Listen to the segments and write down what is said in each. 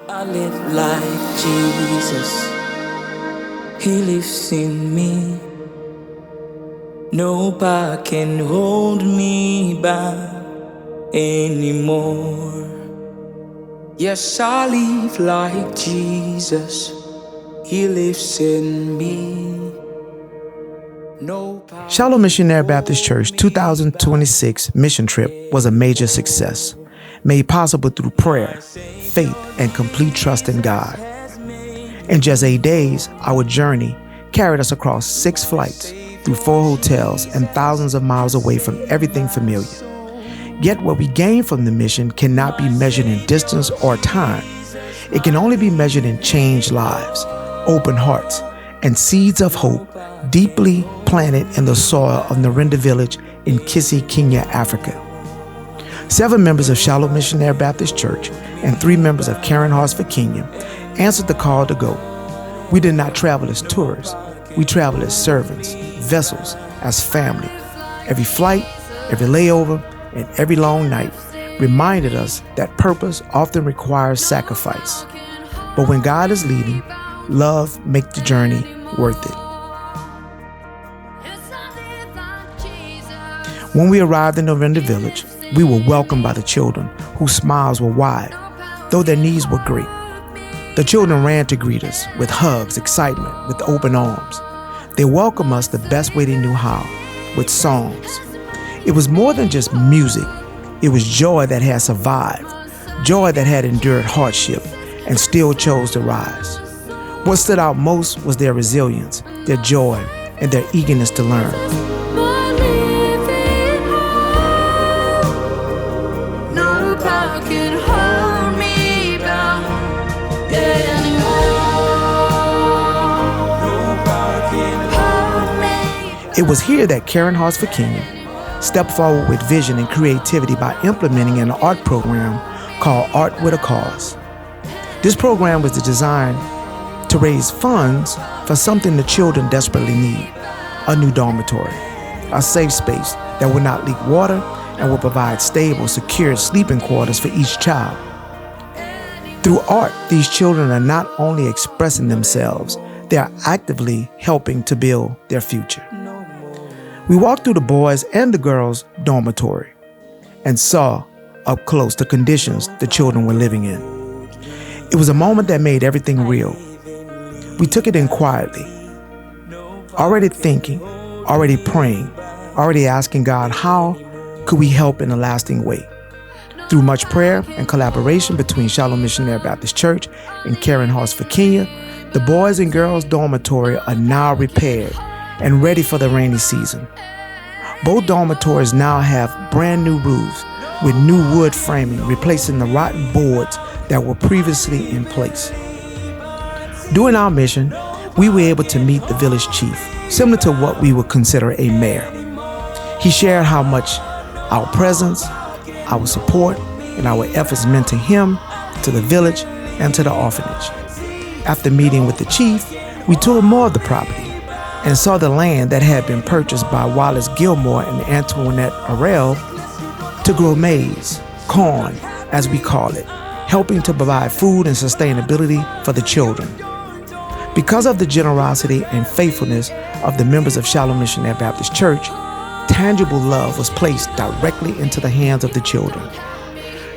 I live like Jesus. He lives in me. No power can hold me back anymore. Yes, I live like Jesus. He lives in me. No power. Shiloh Missionary Baptist Church 2026 mission trip was a major success, made possible through prayer, faith, and complete trust in God. In just 8 days, our journey carried us across 6 flights, through 4 hotels, and thousands of miles away from everything familiar. Yet what we gained from the mission cannot be measured in distance or time. It can only be measured in changed lives, open hearts, and seeds of hope deeply planted in the soil of Narinda village in Kisii, Kenya, Africa. 7 members of Shiloh Missionary Baptist Church and 3 members of Karen Hartsford Kenya answered the call to go. We did not travel as tourists. We traveled as servants, vessels, as family. Every flight, every layover, and every long night reminded us that purpose often requires sacrifice. But when God is leading, love makes the journey worth it. When we arrived in Narinda village, we were welcomed by the children, whose smiles were wide, though their needs were great. The children ran to greet us with hugs, excitement, with open arms. They welcomed us the best way they knew how, with songs. It was more than just music. It was joy that had survived, joy that had endured hardship and still chose to rise. What stood out most was their resilience, their joy, and their eagerness to learn. It was here that Karen Hartsford Kenya stepped forward with vision and creativity by implementing an art program called Art with a Cause. This program was designed to raise funds for something the children desperately need: a new dormitory, a safe space that would not leak water and will provide stable, secure sleeping quarters for each child. Through art, these children are not only expressing themselves, they are actively helping to build their future. We walked through the boys' and the girls' dormitory and saw up close the conditions the children were living in. It was a moment that made everything real. We took it in quietly, already thinking, already praying, already asking God, how could we help in a lasting way? Through much prayer and collaboration between Shiloh Missionary Baptist Church and Karen Hartsford Kenya, the boys and girls dormitory are now repaired and ready for the rainy season. Both dormitories now have brand new roofs with new wood framing, replacing the rotten boards that were previously in place. During our mission, we were able to meet the village chief, similar to what we would consider a mayor. He shared how much our presence, our support, and our efforts meant to him, to the village, and to the orphanage. After meeting with the chief, we toured more of the property and saw the land that had been purchased by Wallace Gilmore and Antoinette Arell to grow maize, corn, as we call it, helping to provide food and sustainability for the children. Because of the generosity and faithfulness of the members of Shiloh Missionary Baptist Church, tangible love was placed directly into the hands of the children.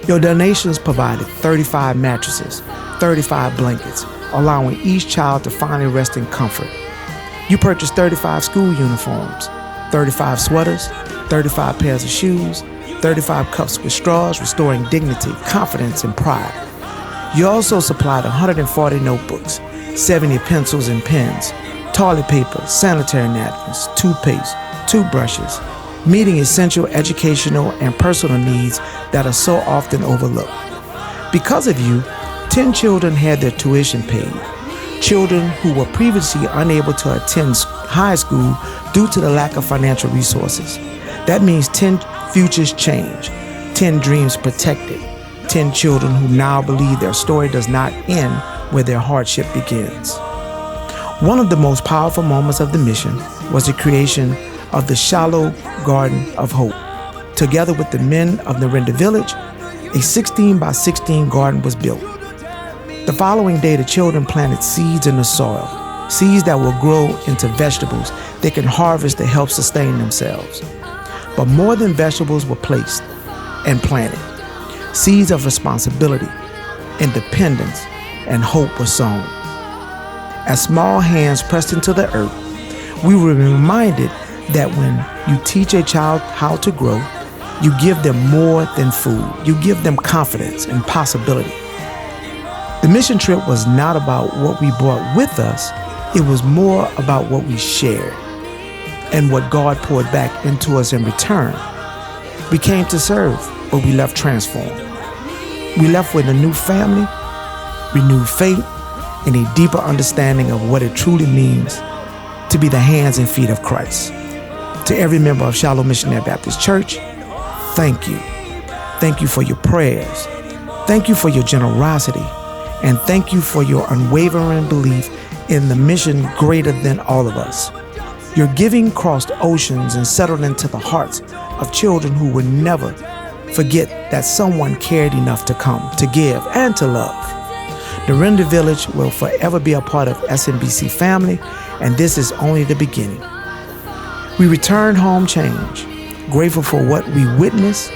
Your donations provided 35 mattresses, 35 blankets, allowing each child to finally rest in comfort. You purchased 35 school uniforms, 35 sweaters, 35 pairs of shoes, 35 cups with straws, restoring dignity, confidence, and pride. You also supplied 140 notebooks, 70 pencils and pens, toilet paper, sanitary napkins, toothpaste, toothbrushes, meeting essential educational and personal needs that are so often overlooked. Because of you, 10 children had their tuition paid. Children who were previously unable to attend high school due to the lack of financial resources. That means 10 futures changed, 10 dreams protected, 10 children who now believe their story does not end where their hardship begins. One of the most powerful moments of the mission was the creation of the Shiloh Garden of Hope. Together with the men of Narinda village, a 16 by 16 garden was built. The following day, the children planted seeds in the soil, seeds that will grow into vegetables they can harvest to help sustain themselves. But more than vegetables were placed and planted. Seeds of responsibility, independence, and hope were sown. As small hands pressed into the earth, we were reminded that when you teach a child how to grow, you give them more than food. You give them confidence and possibility. The mission trip was not about what we brought with us. It was more about what we shared and what God poured back into us in return. We came to serve, but we left transformed. We left with a new family, renewed faith, and a deeper understanding of what it truly means to be the hands and feet of Christ. To every member of Shiloh Missionary Baptist Church, thank you. Thank you for your prayers. Thank you for your generosity. And thank you for your unwavering belief in the mission greater than all of us. Your giving crossed oceans and settled into the hearts of children who would never forget that someone cared enough to come, to give, and to love. The Render Village will forever be a part of SMBC family, and this is only the beginning. We return home changed, grateful for what we witnessed,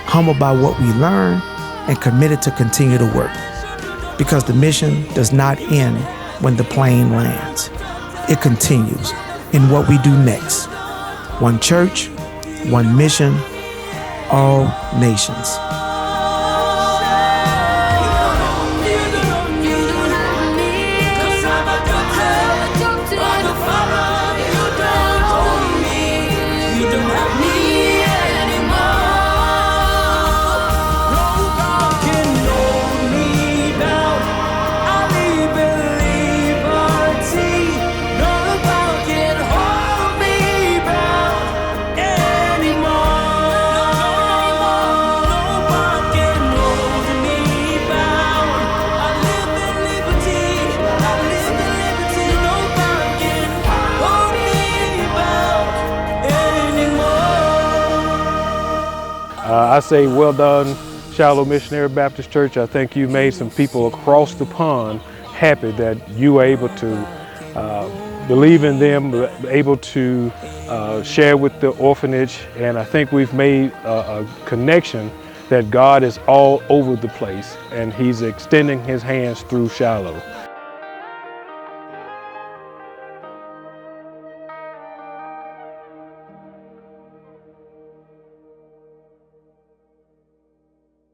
humbled by what we learned, and committed to continue to work. Because the mission does not end when the plane lands. It continues in what we do next. One church, one mission, all nations. I say well done, Shiloh Missionary Baptist Church. I think you made some people across the pond happy that you were able to believe in them, able to share with the orphanage. And I think we've made a connection that God is all over the place and He's extending His hands through Shiloh.